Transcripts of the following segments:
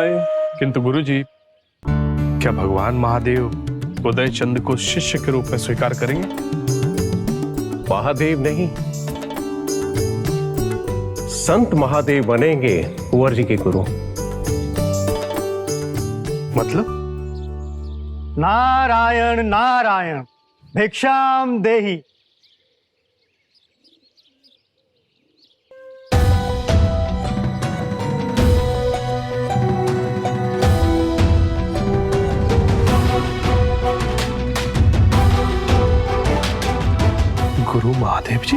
शिवाय। किंतु गुरुजी, क्या भगवान महादेव उदय चंद को शिष्य के रूप में स्वीकार करेंगे? महादेव नहीं, संत महादेव बनेंगे कुंवर जी के गुरु। मतलब? नारायण नारायण, भिक्षाम देहि। गुरु महादेव जी?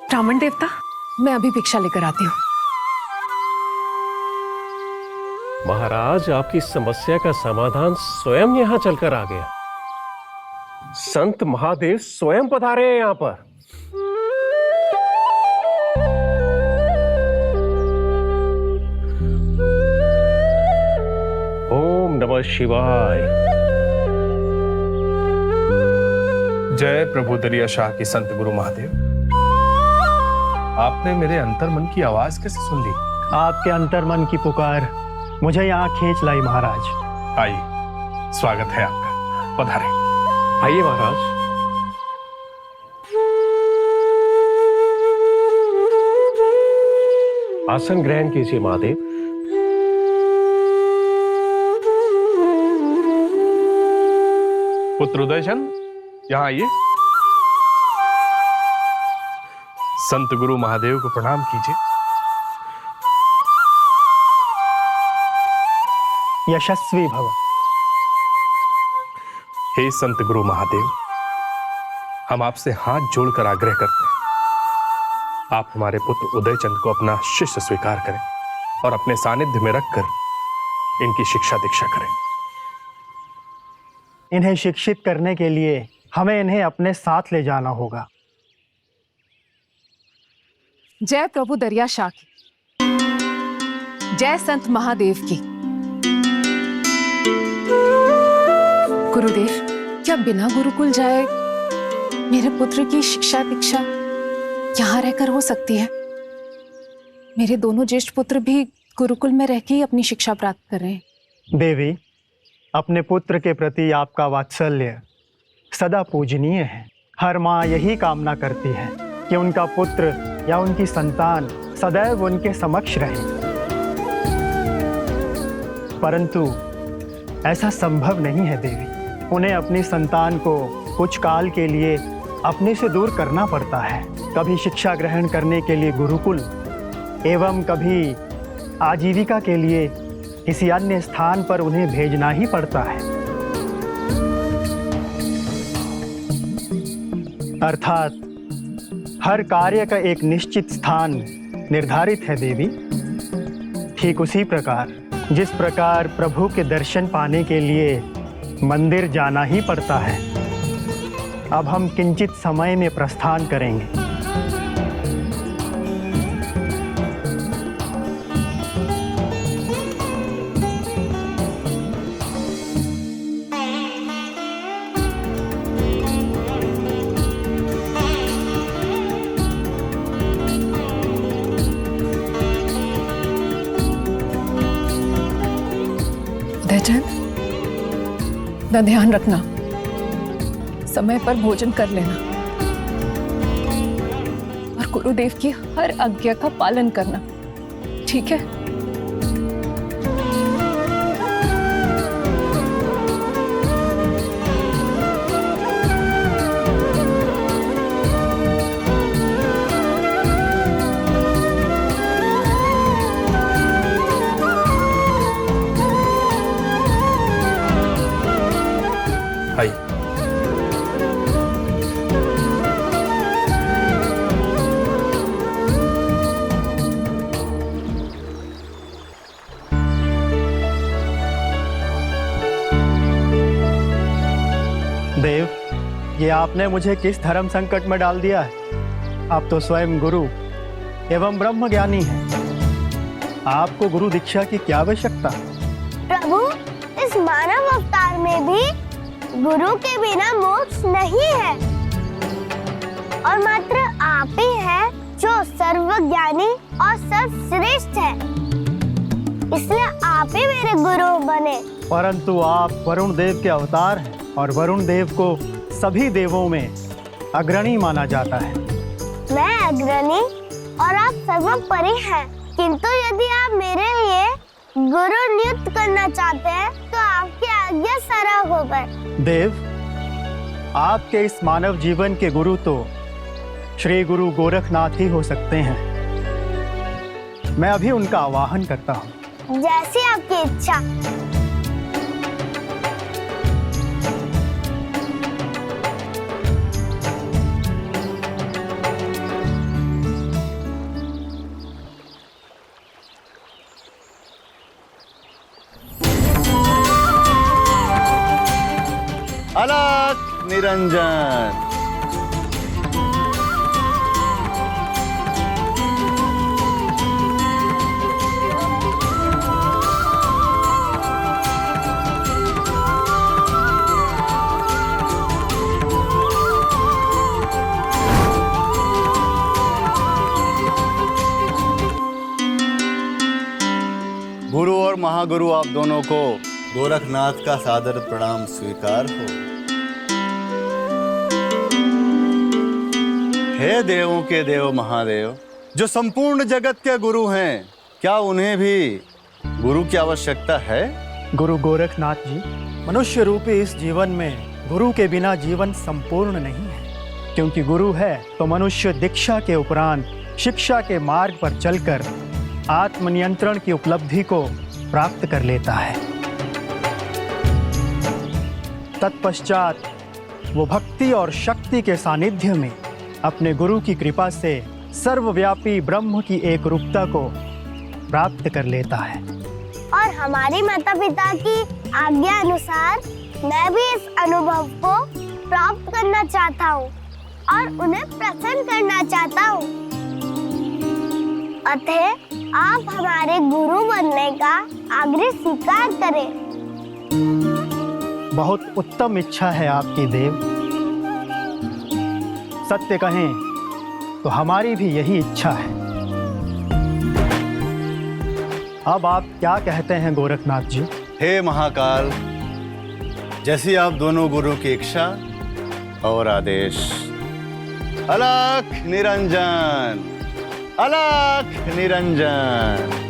ब्राह्मण देवता, मैं अभी भिक्षा लेकर आती हूँ। महाराज, आपकी समस्या का समाधान स्वयं यहां चलकर आ गया। संत महादेव स्वयं पधारे हैं यहां पर। ओम नमः शिवाय। जय प्रभु दरिया शाह की संत गुरु महादेव। आपने मेरे अंतर्मन की आवाज कैसे सुन ली? आपके अंतर्मन की पुकार मुझे यहाँ खींच लाई महाराज। आइए, स्वागत है आपका, पधारें। आइए महाराज। आसन ग्रहण कीजिए महादेव। पुत्र उदयचंद, यहाँ आइए। संत गुरु महादेव को प्रणाम कीजिए। यशस्वी भव। हे संत गुरु महादेव, हम आपसे हाथ जोड़कर आग्रह करते हैं, आप हमारे पुत्र उदयचंद को अपना शिष्य स्वीकार करें और अपने सानिध्य में रखकर इनकी शिक्षा दीक्षा करें। इन्हें शिक्षित करने के लिए हमें इन्हें अपने साथ ले जाना होगा। जय प्रभु दरिया शाह की, जय संत महादेव की। गुरुदेव, क्या बिना गुरुकुल जाए मेरे पुत्र की शिक्षा दीक्षा यहाँ रहकर हो सकती है? मेरे दोनों ज्येष्ठ पुत्र भी गुरुकुल में रहकर ही अपनी शिक्षा प्राप्त कर रहे हैं। देवी, अपने पुत्र के प्रति आपका वात्सल्य सदा पूजनीय है। हर माँ यही कामना करती है कि उनका पुत्र या उनकी संतान सदैव उनके समक्ष रहे, परंतु ऐसा संभव नहीं है देवी। उन्हें अपनी संतान को कुछ काल के लिए अपने से दूर करना पड़ता है। कभी शिक्षा ग्रहण करने के लिए गुरुकुल एवं कभी आजीविका के लिए किसी अन्य स्थान पर उन्हें भेजना ही पड़ता है। अर्थात हर कार्य का एक निश्चित स्थान निर्धारित है देवी। ठीक उसी प्रकार जिस प्रकार प्रभु के दर्शन पाने के लिए मंदिर जाना ही पड़ता है। अब हम किंचित समय में प्रस्थान करेंगे। उदयचंद, ना ध्यान रखना, समय पर भोजन कर लेना और गुरुदेव की हर आज्ञा का पालन करना, ठीक है? आइए। देव, ये आपने मुझे किस धर्म संकट में डाल दिया है? आप तो स्वयं गुरु एवं ब्रह्म ज्ञानी हैं। आपको गुरु दीक्षा की क्या आवश्यकता? प्रभु, इस मानव अवतार में भी गुरु के बिना मोक्ष नहीं है और मात्र आप ही है जो सर्वज्ञानी और सर्वश्रेष्ठ है, इसलिए आप ही मेरे गुरु बने। परंतु आप वरुण देव के अवतार हैं और वरुण देव को सभी देवों में अग्रणी माना जाता है। मैं अग्रणी और आप सर्वोपरि हैं, किंतु यदि आप मेरे लिए गुरु नियुक्त करना चाहते हैं तो आपकी आज्ञा सरल होगा। देव, आपके इस मानव जीवन के गुरु तो श्री गुरु गोरखनाथ ही हो सकते हैं। मैं अभी उनका आवाहन करता हूँ। जैसी आपकी इच्छा। अलख निरंजन। गुरु और महागुरु आप दोनों को गोरखनाथ का सादर प्रणाम स्वीकार हो। हे देवों के देव महादेव, जो संपूर्ण जगत के गुरु हैं, क्या उन्हें भी गुरु की आवश्यकता है? गुरु गोरखनाथ जी, मनुष्य रूपी इस जीवन में गुरु के बिना जीवन संपूर्ण नहीं है, क्योंकि गुरु है तो मनुष्य दीक्षा के उपरांत शिक्षा के मार्ग पर चलकर आत्मनियंत्रण की उपलब्धि को प्राप्त कर लेता है। तत्पश्चात वो भक्ति और शक्ति के सानिध्य में अपने गुरु की कृपा से सर्वव्यापी ब्रह्म की एक रूपता को प्राप्त कर लेता है। और हमारे माता पिता की आज्ञा अनुसार मैं भी इस अनुभव को प्राप्त करना चाहता हूँ और उन्हें प्रसन्न करना चाहता हूँ। अतः आप हमारे गुरु बनने का आग्रह स्वीकार करें। बहुत उत्तम इच्छा है आपकी देव। सत्य कहें तो हमारी भी यही इच्छा है। अब आप क्या कहते हैं गोरखनाथ जी? हे महाकाल, जैसी आप दोनों गुरु की इच्छा और आदेश। अलख निरंजन, अलख निरंजन।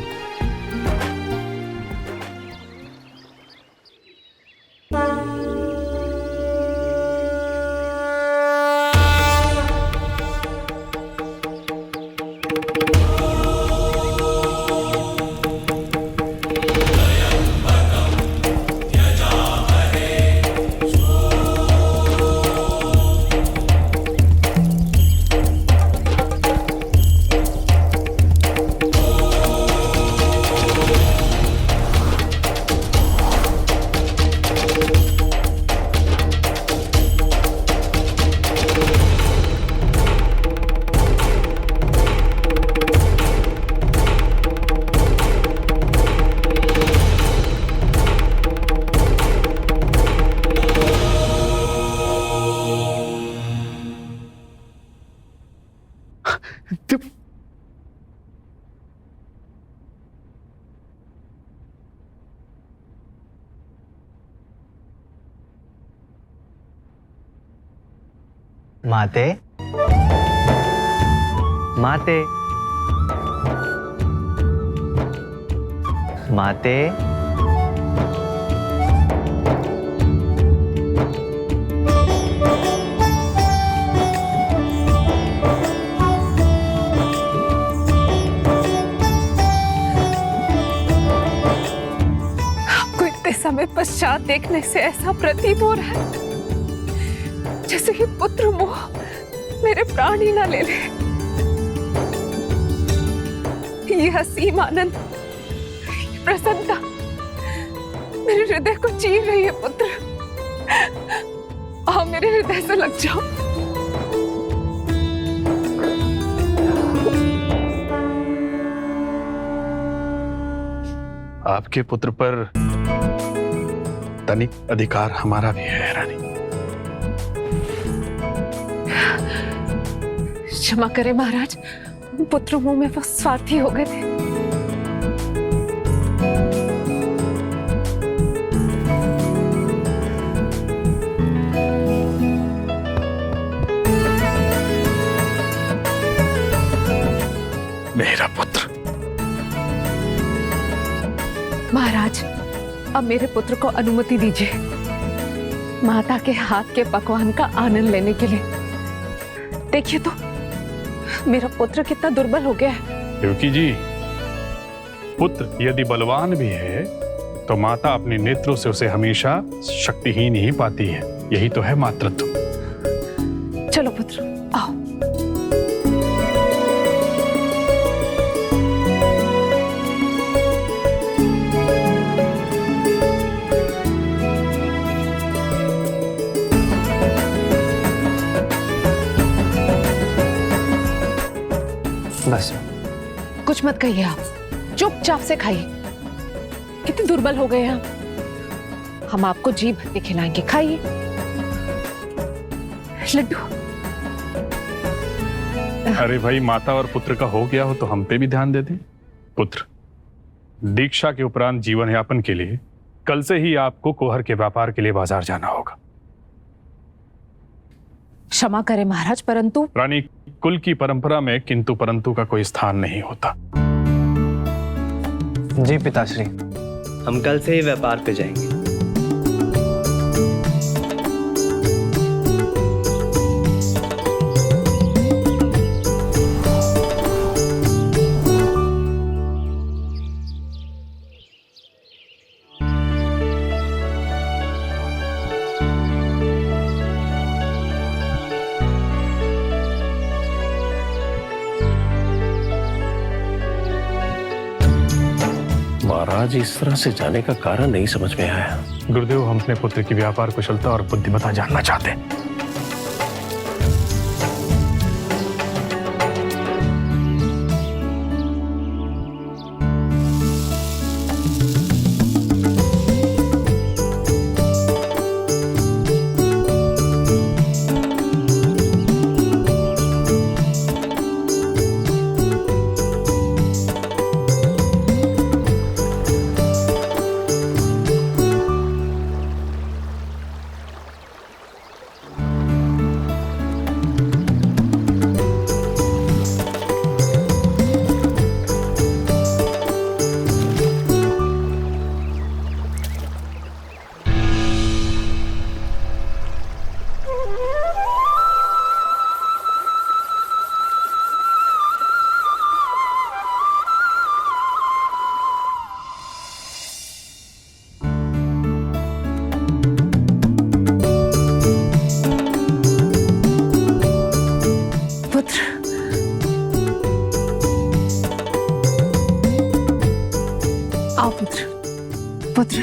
माते, माते, माते, आपको इतने समय पश्चात देखने से ऐसा प्रतीत हो रहा है जैसे कि पुत्र मोह मेरे प्राण ही ना ले ले। ये असीम आनंद, ये प्रसन्नता मेरे हृदय को चीर रही है। पुत्र, आओ मेरे हृदय से लग जाओ। आपके पुत्र पर तनिक अधिकार हमारा भी है रानी। क्षमा करें महाराज, पुत्र मुंह में वो स्वार्थी हो गए थे। मेरा पुत्र। महाराज, अब मेरे पुत्र को अनुमति दीजिए माता के हाथ के पकवान का आनंद लेने के लिए। देखिए तो मेरा पुत्र कितना दुर्बल हो गया है। देवकी जी, पुत्र यदि बलवान भी है तो माता अपने नेत्रों से उसे हमेशा शक्तिहीन ही पाती है। यही तो है मातृत्व। चलो पुत्र, आओ। बस कुछ मत कहिए आप, चुपचाप से खाइए। कितने दुर्बल हो गए हैं हम आपको जी भर के खिलाएंगे, खाइए। लड्डू। अरे भाई, माता और पुत्र का हो गया हो तो हम पे भी ध्यान दे दें। पुत्र, दीक्षा के उपरांत जीवन यापन के लिए कल से ही आपको कोहर के व्यापार के लिए बाजार जाना होगा। क्षमा करें महाराज, परंतु रानी, कुल की परंपरा में किंतु परंतु का कोई स्थान नहीं होता। जी पिताश्री, हम कल से ही व्यापार पे जाएंगे। महाराज, इस तरह से जाने का कारण नहीं समझ में आया। गुरुदेव, हम अपने पुत्र की व्यापार कुशलता और बुद्धिमत्ता जानना चाहते हैं। आओ पुत्र। पुत्र,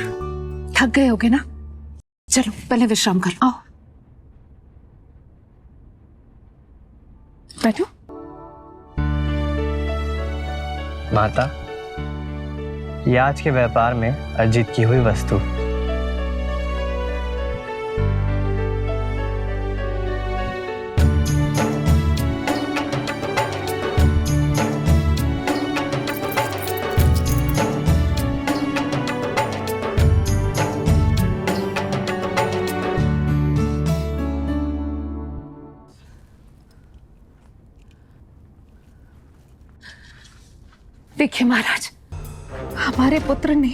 थक गए होगे ना? चलो पहले विश्राम कर, आओ बैठो। माता, ये आज के व्यापार में अर्जित की हुई वस्तु। देखिए महाराज, हमारे पुत्र ने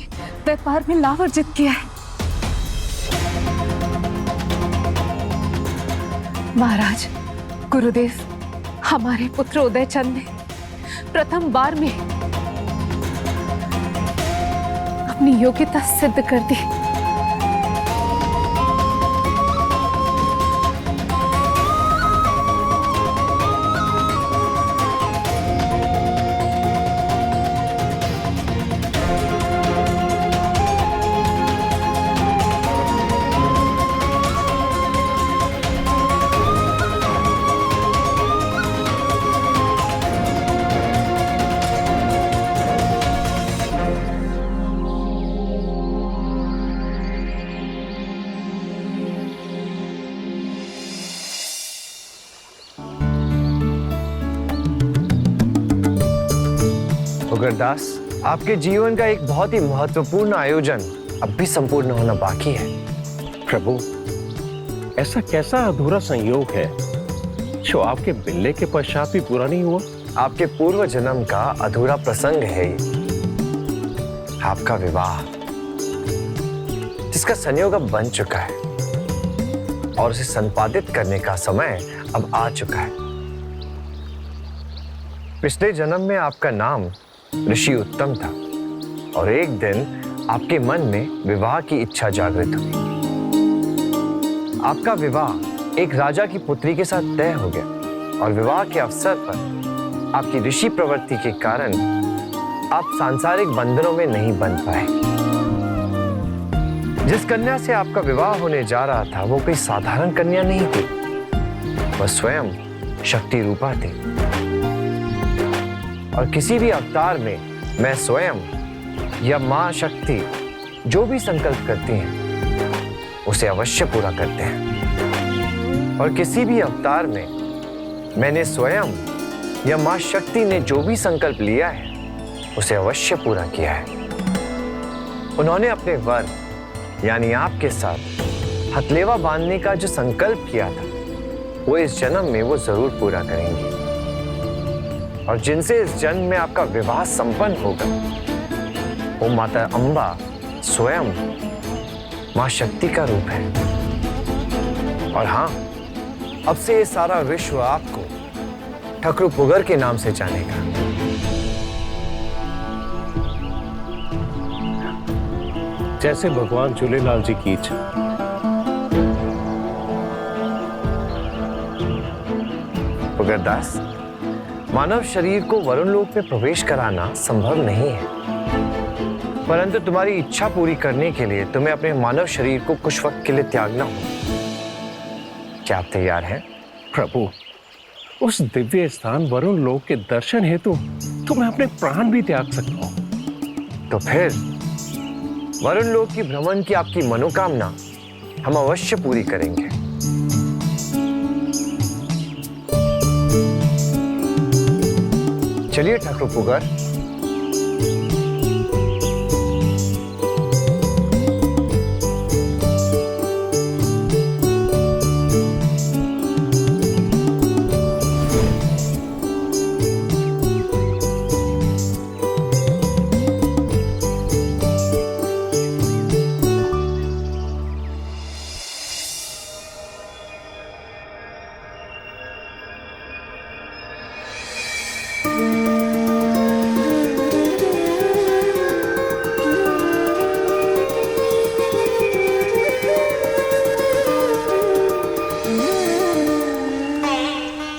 व्यापार में लाभ अर्जित किया है। महाराज, गुरुदेव, हमारे पुत्र उदयचंद ने प्रथम बार में अपनी योग्यता सिद्ध कर दी। फुकरदास, आपके जीवन का एक बहुत ही महत्वपूर्ण आयोजन अब भी संपूर्ण होना बाकी है। प्रभु, ऐसा कैसा अधूरा संयोग है जो आपके मिलने के पश्चात भी पूरा नहीं हुआ? आपके पूर्व जन्म का अधूरा प्रसंग है ये, आपका विवाह, जिसका संयोग अब बन चुका है और उसे संपादित करने का समय अब आ चुका है। पिछले जन्म में आपका नाम ऋषि उत्तम था और एक दिन आपके मन में विवाह की इच्छा जागृत हुई। आपका विवाह एक राजा की पुत्री के साथ तय हो गया और विवाह के अवसर पर आपकी ऋषि प्रवृत्ति के कारण आप सांसारिक बंधनों में नहीं बन पाए। जिस कन्या से आपका विवाह होने जा रहा था वो कोई साधारण कन्या नहीं थी, वह स्वयं शक्ति रूपा थी। और किसी भी अवतार में मैं स्वयं या मां शक्ति जो भी संकल्प करती हैं उसे अवश्य पूरा करते हैं। और किसी भी अवतार में मैंने स्वयं या मां शक्ति ने जो भी संकल्प लिया है उसे अवश्य पूरा किया है। उन्होंने अपने वर यानी आपके साथ हथलेवा बांधने का जो संकल्प किया था वो इस जन्म में वो जरूर पूरा करेंगी। और जिनसे इस जन्म में आपका विवाह संपन्न होगा वो माता अंबा स्वयं मां शक्ति का रूप है। और हाँ, अब से ये सारा विश्व आपको ठकरू पुगर के नाम से जानेगा। जैसे भगवान झूलेलाल जी की इच्छा। पुगरदास, मानव शरीर को वरुण लोक में प्रवेश कराना संभव नहीं है, परंतु तुम्हारी इच्छा पूरी करने के लिए तुम्हें अपने मानव शरीर को कुछ वक्त के लिए त्यागना होगा। क्या आप तैयार हैं? प्रभु, उस दिव्य स्थान वरुण लोक के दर्शन हेतु तो मैं अपने प्राण भी त्याग सकता हूं। तो फिर वरुण लोक की भ्रमण की आपकी मनोकामना हम अवश्य पूरी करेंगे। चलिए ठाकुर पुगर।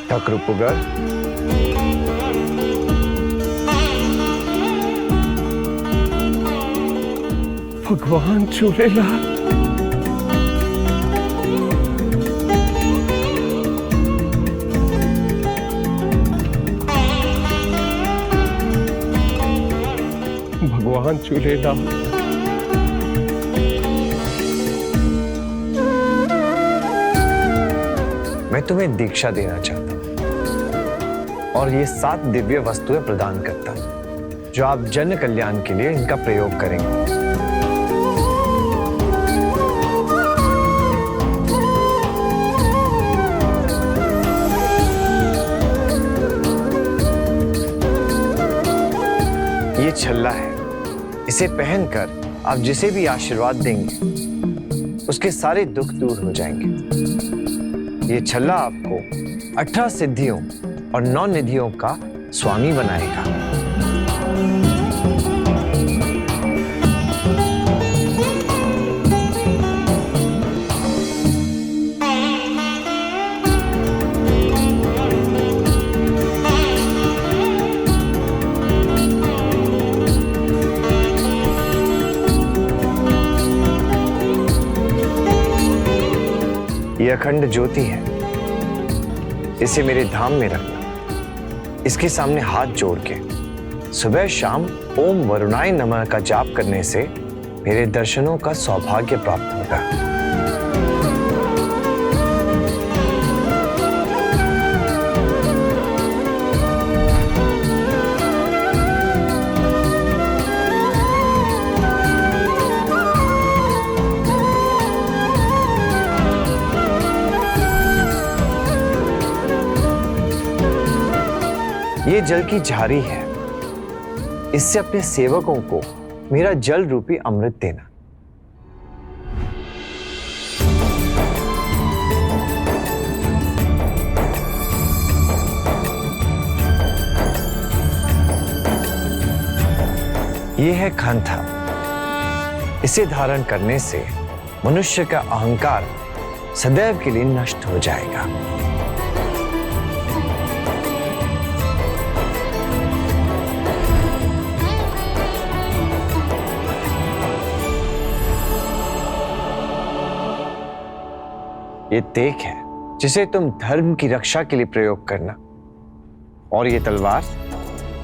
ठाकुर पुगर, भगवान झूलेलाल, भगवान झूलेलाल। मैं तुम्हें दीक्षा देना चाहता हूं और ये 7 दिव्य वस्तुएं प्रदान करता हूं जो आप जन कल्याण के लिए इनका प्रयोग करेंगे। ये छल्ला है, इसे पहनकर आप जिसे भी आशीर्वाद देंगे उसके सारे दुख दूर हो जाएंगे। ये छल्ला आपको 18 सिद्धियों और 9 निधियों का स्वामी बनाएगा। ये अखंड ज्योति है, इसे मेरे धाम में रखना। इसके सामने हाथ जोड़ के सुबह शाम ओम वरुणाय नमः का जाप करने से मेरे दर्शनों का सौभाग्य प्राप्त होगा। ये जल की झारी है, इससे अपने सेवकों को मेरा जल रूपी अमृत देना। ये है खांथा। इसे धारण करने से मनुष्य का अहंकार सदैव के लिए नष्ट हो जाएगा। ये तेग है जिसे तुम धर्म की रक्षा के लिए प्रयोग करना, और ये तलवार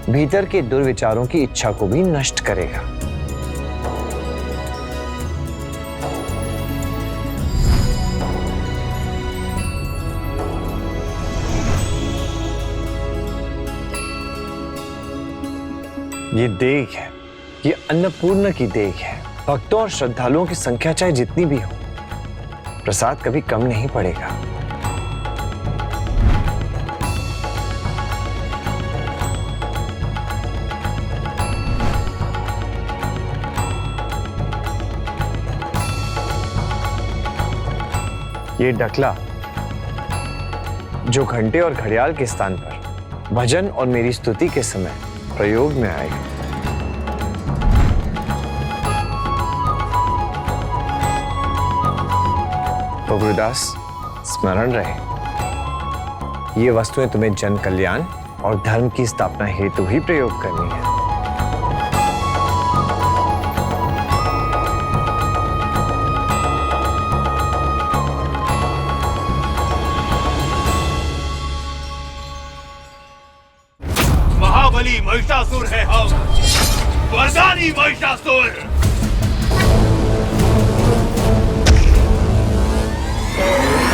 भीतर के दुर्विचारों की इच्छा को भी नष्ट करेगा। ये देग है, ये अन्नपूर्णा की देग है। भक्तों और श्रद्धालुओं की संख्या चाहे जितनी भी हो, प्रसाद कभी कम नहीं पड़ेगा। ये डकला जो घंटे और घड़ियाल के स्थान पर भजन और मेरी स्तुति के समय प्रयोग में आएगा। तो गुरुदास, स्मरण रहे, ये वस्तुएं तुम्हें जन कल्याण और धर्म की स्थापना हेतु ही प्रयोग करनी है। महाबली महिषासुर है हम, वरदानी महिषासुर।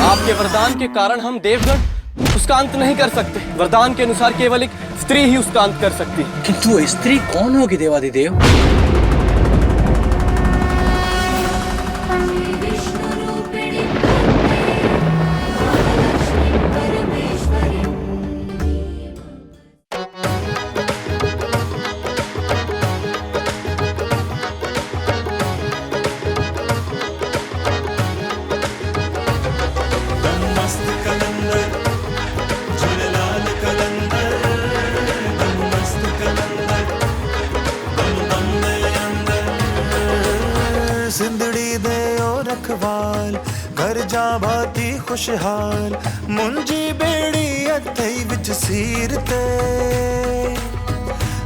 आपके वरदान के कारण हम देवगण उसका अंत नहीं कर सकते। वरदान के अनुसार केवल एक स्त्री ही उसका अंत कर सकती है। किंतु स्त्री कौन होगी देवादिदेव? जिंदड़ी दे ओ रखवाल, घर जा भाती खुशहाल, मुंजी बेड़ी अथई विच सीर ते,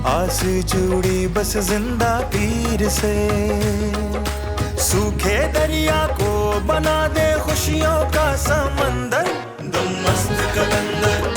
आस जुड़ी बस जिंदा पीर से, सूखे दरिया को बना दे खुशियों का समंदर, दम मस्त कलंदर।